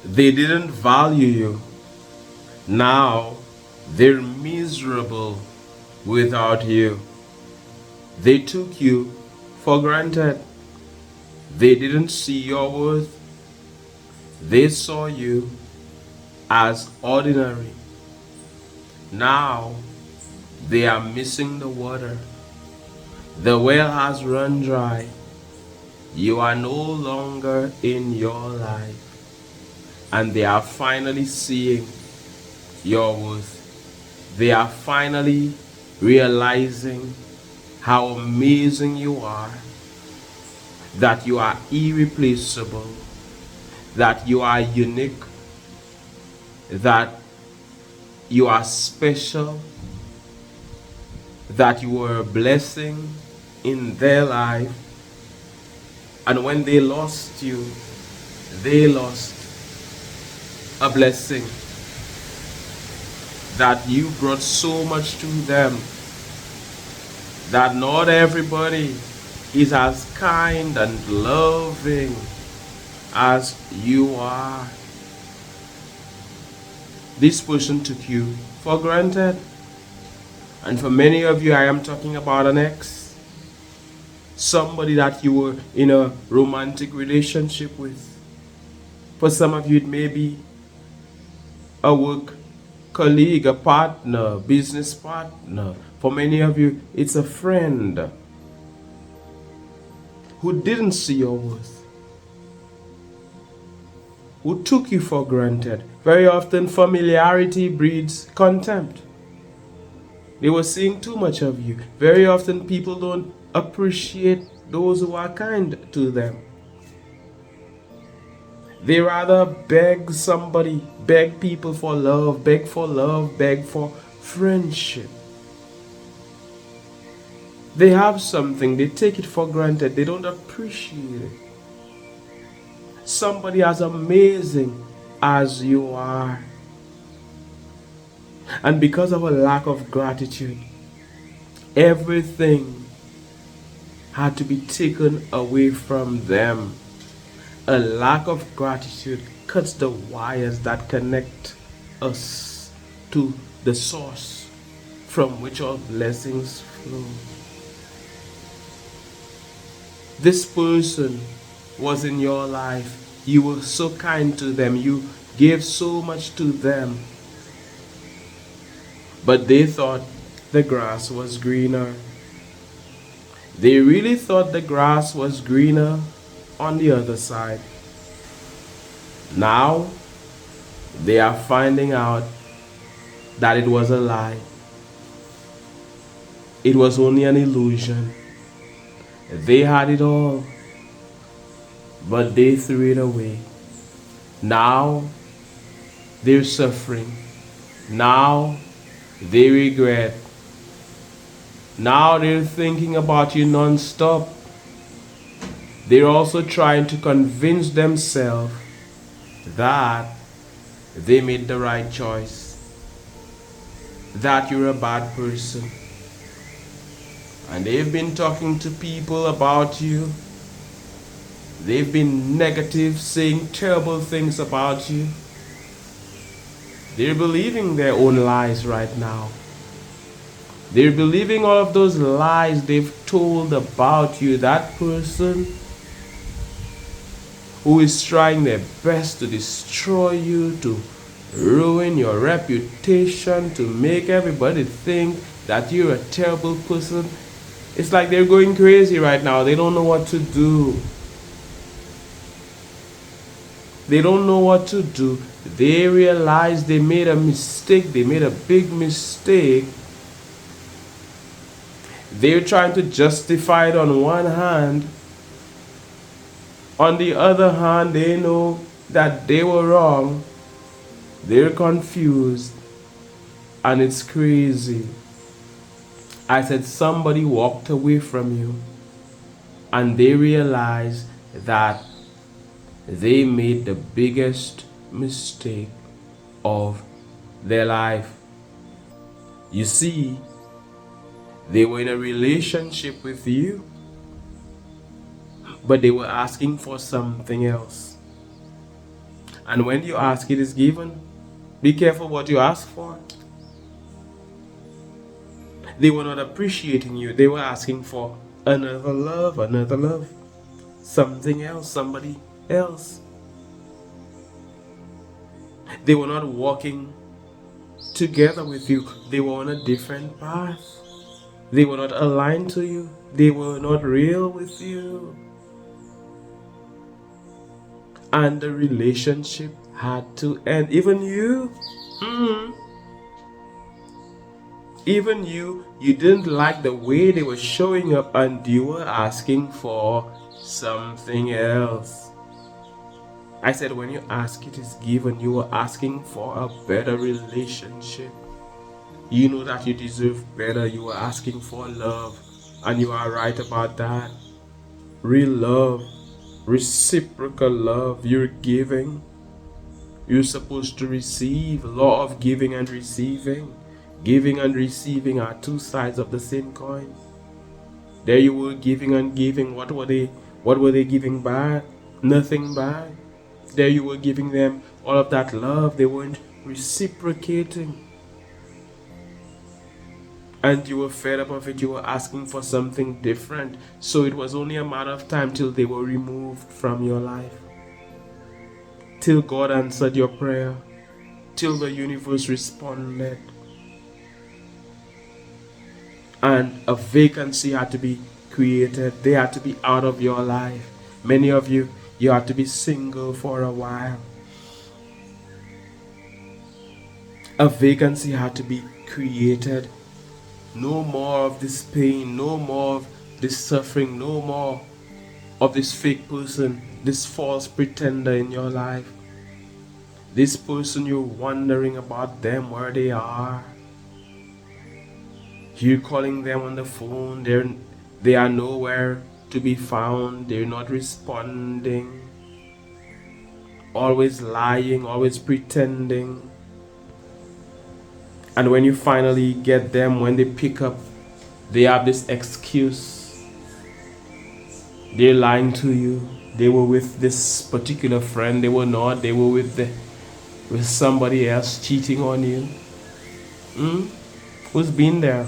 They didn't value you. Now they're miserable without you. They took you for granted. They didn't see your worth. They saw you as ordinary. Now they are missing the water. The well has run dry. You are no longer in your life. And they are finally seeing your worth. They are finally realizing how amazing you are, that you are irreplaceable, that you are unique, that you are special, that you are a blessing in their life. And when they lost you, they lost a blessing, that you brought so much to them, that not everybody is as kind and loving as you are. This person took you for granted. And for many of you, I am talking about an ex. Somebody that you were in a romantic relationship with. For some of you, it may be a work colleague, a partner, business partner. For many of you, it's a friend who didn't see your worth, who took you for granted. Very often, familiarity breeds contempt. They were seeing too much of you. Very often, people don't appreciate those who are kind to them. They rather beg somebody, beg people for love, beg for love, beg for friendship. They have something, they take it for granted, they don't appreciate it. Somebody as amazing as you are. And because of a lack of gratitude, everything had to be taken away from them. A lack of gratitude cuts the wires that connect us to the source from which all blessings flow. This person was in your life. You were so kind to them. You gave so much to them. But they thought the grass was greener. They really thought the grass was greener on the other side. Now they are finding out that it was a lie. It was only an illusion. They had it all, but they threw it away. Now they're suffering. Now they regret. Now they're thinking about you non-stop. They're also trying to convince themselves that they made the right choice, that you're a bad person. And they've been talking to people about you. They've been negative, saying terrible things about you. They're believing their own lies right now. They're believing all of those lies they've told about you. That person who is trying their best to destroy you, to ruin your reputation, to make everybody think that you're a terrible person. It's like they're going crazy right now. They don't know what to do. They don't know what to do. They realize they made a mistake. They made a big mistake. They're trying to justify it on one hand. On the other hand, they know that they were wrong. They're confused. And it's crazy. I said somebody walked away from you. And they realized that they made the biggest mistake of their life. You see, they were in a relationship with you, but they were asking for something else. And when you ask, it is given. Be careful what you ask for. They were not appreciating you. They were asking for another love, something else, somebody else. They were not walking together with you. They were on a different path. They were not aligned to you. They were not real with you. And the relationship had to end. Even you, you didn't like the way they were showing up, and you were asking for something else. I said, when you ask, it is given. You were asking for a better relationship. You know that you deserve better. You were asking for love, and you are right about that. Real love, reciprocal love. You're giving. You're supposed to receive. Law of giving and receiving. Giving and receiving are two sides of the same coin. There you were giving and giving. What were they giving back? Nothing back. There you were giving them all of that love. They weren't reciprocating. And you were fed up of it. You were asking for something different. So it was only a matter of time till they were removed from your life. Till God answered your prayer. Till the universe responded. And a vacancy had to be created. They had to be out of your life. Many of you, you had to be single for a while. A vacancy had to be created. No more of this pain, no more of this suffering, no more of this fake person, this false pretender in your life. This person you're wondering about them, where they are. You're calling them on the phone, they are nowhere to be found, they're not responding. Always lying, always pretending. And when you finally get them, when they pick up, they have this excuse. They're lying to you. They were with this particular friend. They were not. They were with somebody else cheating on you. Who's been there?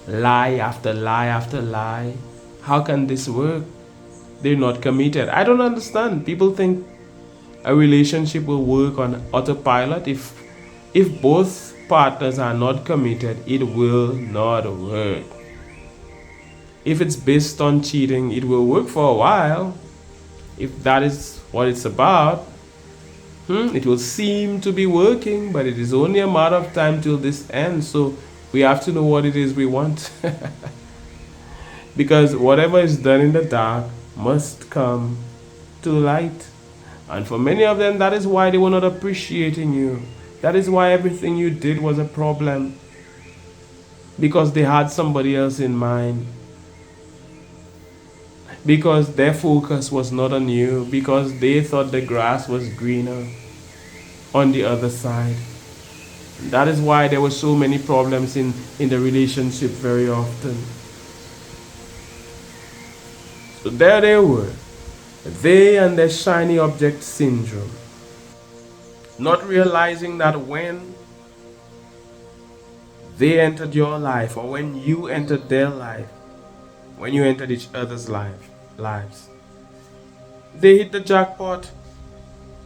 Lie after lie after lie. How can this work? They're not committed. I don't understand. People think a relationship will work on autopilot. If both partners are not committed, it will not work. If it's based on cheating, it will work for a while. If that is what it's about, it will seem to be working, but it is only a matter of time till this ends. So we have to know what it is we want. Because whatever is done in the dark must come to light. And for many of them, that is why they were not appreciating you. That is why everything you did was a problem. Because they had somebody else in mind. Because their focus was not on you. Because they thought the grass was greener on the other side. That is why there were so many problems in the relationship very often. So there they were. They and their shiny object syndrome. Not realizing that when they entered your life, or when you entered their life, when you entered each other's lives, they hit the jackpot.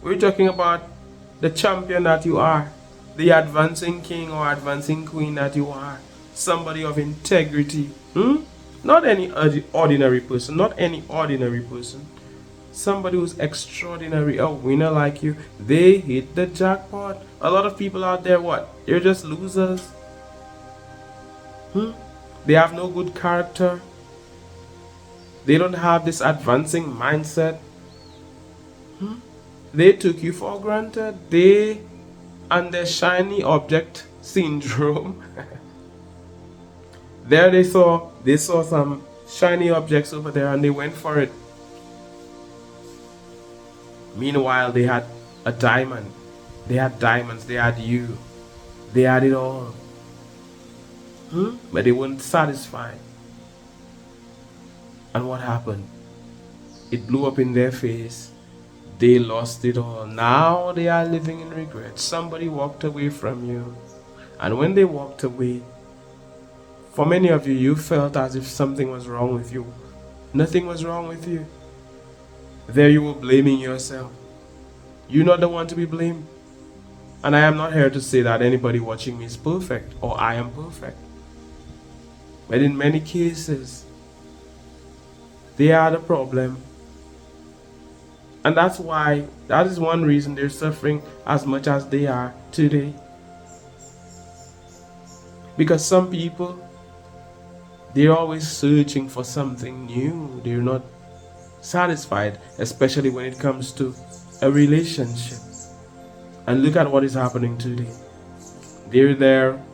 We're talking about the champion that you are, the advancing king or advancing queen that you are, somebody of integrity. Not any ordinary person, not any ordinary person. Somebody who's extraordinary, a winner like you. They hit the jackpot. A lot of people out there, what? They're just losers. They have no good character. They don't have this advancing mindset. They took you for granted. They and their shiny object syndrome. There they saw some shiny objects over there and they went for it. Meanwhile, they had a diamond. They had diamonds. They had you. They had it all. But they weren't satisfied. And what happened? It blew up in their face. They lost it all. Now they are living in regret. Somebody walked away from you. And when they walked away, for many of you, you felt as if something was wrong with you. Nothing was wrong with you. There you were blaming yourself. You're not the one to be blamed. And I am not here to say that anybody watching me is perfect or I am perfect. But in many cases, they are the problem. And that is one reason they're suffering as much as they are today. Because some people, they're always searching for something new. They're not satisfied, especially when it comes to a relationship. And look at what is happening today. They're there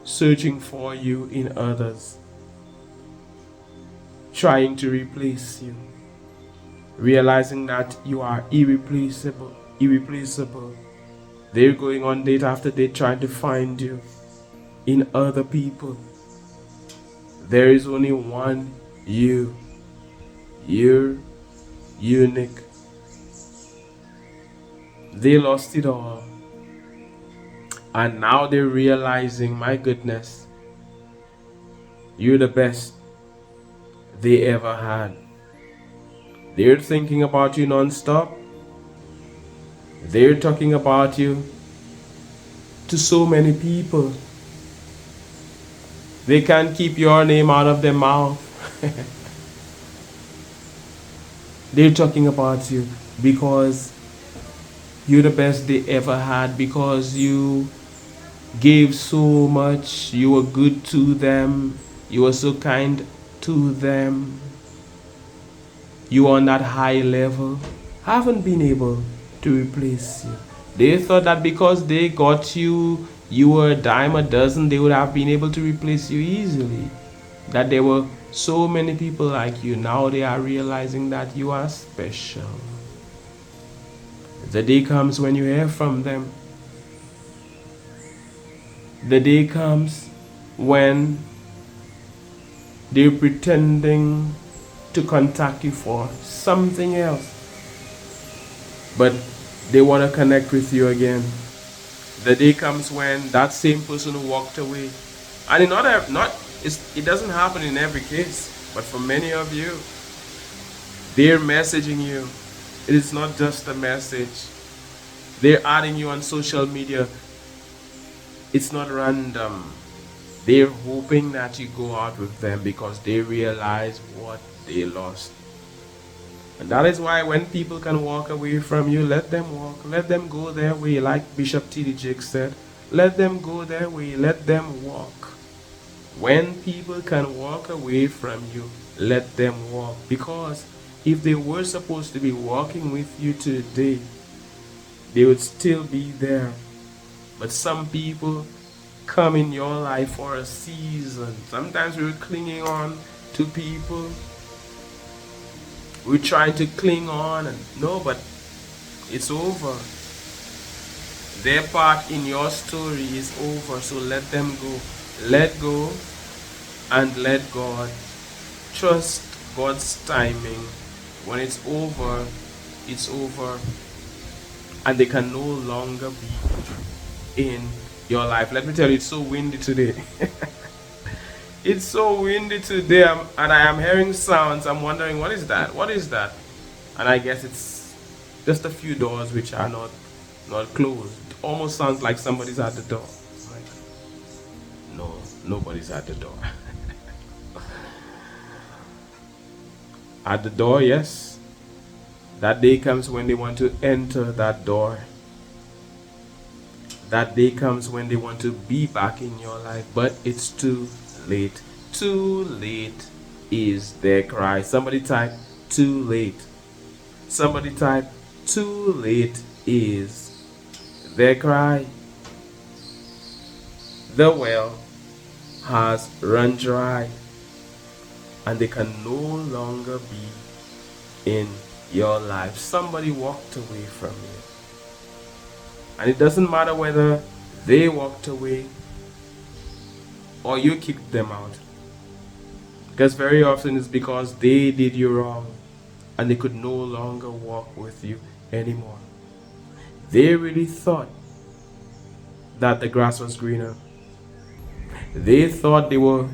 searching for you in others, trying to replace you, realizing that you are irreplaceable. They're going on date after date trying to find you in other people. There is only one you. You're unique. They lost it all. And now they're realizing, my goodness, you're the best they ever had. They're thinking about you non-stop. They're talking about you to so many people. They can't keep your name out of their mouth. They're talking about you because you're the best they ever had, because you gave so much, you were good to them, you were so kind to them, you were on that high level, haven't been able to replace you. They thought that because they got you, you were a dime a dozen, they would have been able to replace you easily. That there were so many people like you. Now they are realizing that you are special. The day comes when you hear from them. The day comes when they're pretending to contact you for something else, but they want to connect with you again. The day comes when that same person who walked away, and it doesn't happen in every case, but for many of you, they're messaging you. It is not just a message. They're adding you on social media. It's not random. They're hoping that you go out with them because they realize what they lost. And that is why when people can walk away from you, let them walk. Let them go their way. Like Bishop T.D. Jakes said, let them go their way. Let them walk. When people can walk away from you, let them walk. Because if they were supposed to be walking with you today, they would still be there. But some people come in your life for a season. Sometimes we're clinging on to people. We're trying to cling on, and no, but it's over. Their part in your story is over, so let them go. Let go and let God. Trust God's timing. When it's over, it's over. And they can no longer be in your life. Let me tell you, it's so windy today. It's so windy today, and I am hearing sounds. I'm wondering, what is that? What is that? And I guess it's just a few doors which are not closed. It almost sounds like somebody's at the door. Like, no, nobody's at the door. At the door, yes. That day comes when they want to enter that door. That day comes when they want to be back in your life, but it's too late. Too late is their cry. Somebody type, too late. Somebody type, too late is their cry. The well has run dry, and they can no longer be in your life. Somebody walked away from you. And it doesn't matter whether they walked away or you kicked them out. Because very often it's because they did you wrong and they could no longer walk with you anymore. They really thought that the grass was greener. They thought they were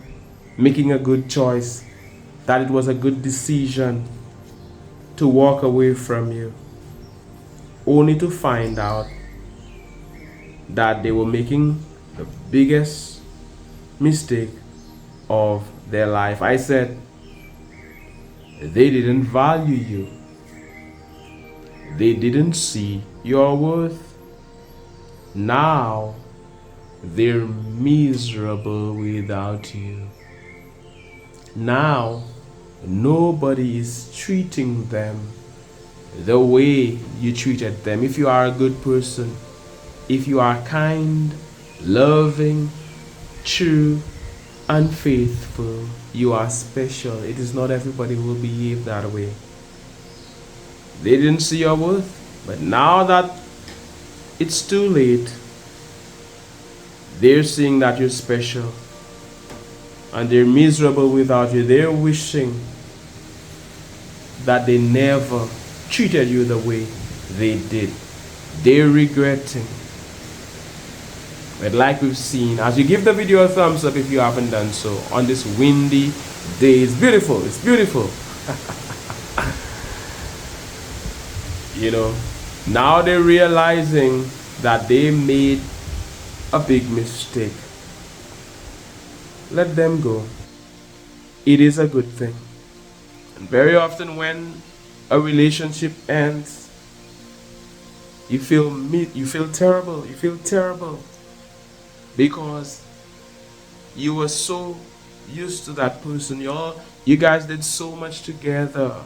making a good choice, that it was a good decision to walk away from you, only to find out that they were making the biggest mistake of their life. I said, they didn't value you. They didn't see your worth. Now they're miserable without you. Now nobody is treating them the way you treated them. If you are a good person, if you are kind, loving, true, and faithful, you are special. It is not everybody who will behave that way. They didn't see your worth, but now that it's too late, they're seeing that you're special, and they're miserable without you. They're wishing that they never treated you the way they did. They're regretting. But like we've seen, as you give the video a thumbs up if you haven't done so, on this windy day, it's beautiful, it's beautiful. You know, now they're realizing that they made a big mistake. Let them go. It is a good thing. And very often when a relationship ends, you feel terrible. You feel terrible because you were so used to that person. You guys did so much together.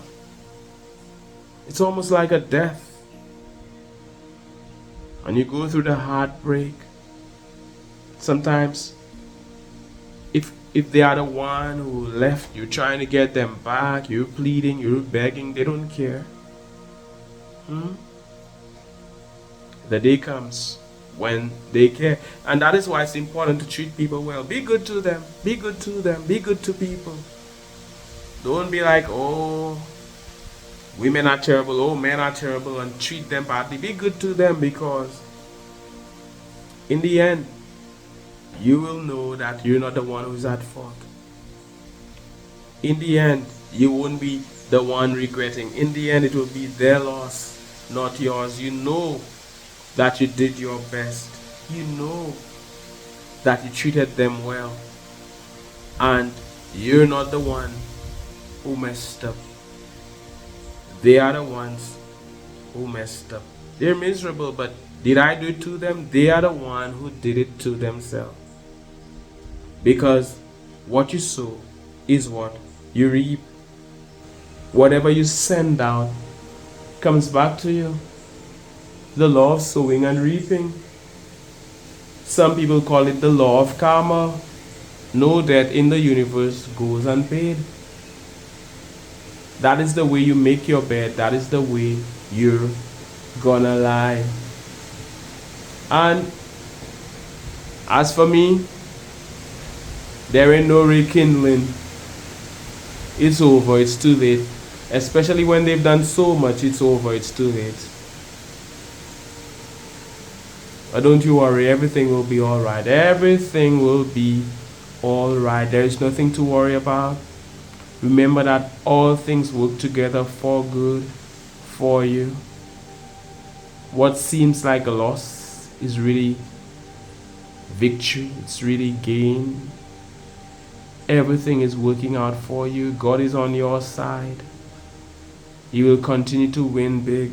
It's almost like a death. And you go through the heartbreak. Sometimes if they are the one who left, you're trying to get them back, you're pleading, you're begging, they don't care. The day comes when they care. And that is why it's important to treat people well. Be good to them. Be good to them. Be good to people. Don't be like, oh, women are terrible, oh, men are terrible, and treat them badly. Be good to them, because in the end, you will know that you're not the one who's at fault. In the end, you won't be the one regretting. In the end, it will be their loss, not yours. You know that you did your best. You know that you treated them well. And you're not the one who messed up. They are the ones who messed up. They're miserable, but did I do it to them? They are the one who did it to themselves. Because what you sow is what you reap. Whatever you send out comes back to you. The law of sowing and reaping. Some people call it the law of karma. No debt in the universe goes unpaid. That is the way you make your bed. That is the way you're gonna lie. And as for me, there ain't no rekindling. It's over. It's too late. Especially when they've done so much, it's over. It's too late. But don't you worry. Everything will be alright. Everything will be alright. There is nothing to worry about. Remember that all things work together for good for you. What seems like a loss is really victory. It's really gain. Everything is working out for you. God is on your side. You will continue to win big.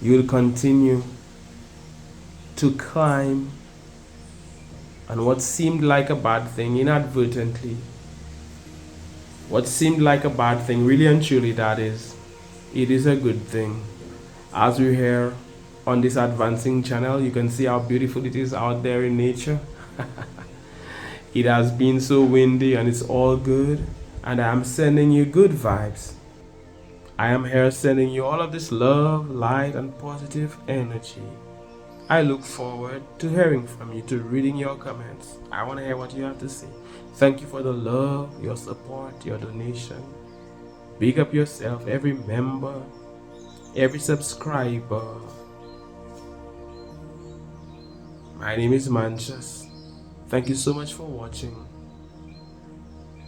You will continue to climb. And what seemed like a bad thing inadvertently, what seemed like a bad thing, really and truly it is a good thing. As we hear on this advancing channel, you can see how beautiful it is out there in nature. It has been so windy and it's all good, and I am sending you good vibes. I am here sending you all of this love, light, and positive energy. I look forward to hearing from you, to reading your comments. I want to hear what you have to say. Thank you for the love, your support, your donation. Big up yourself, every member, every subscriber. My name is Mantius. Thank you so much for watching.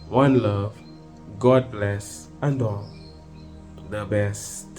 One love, God bless, and all the best.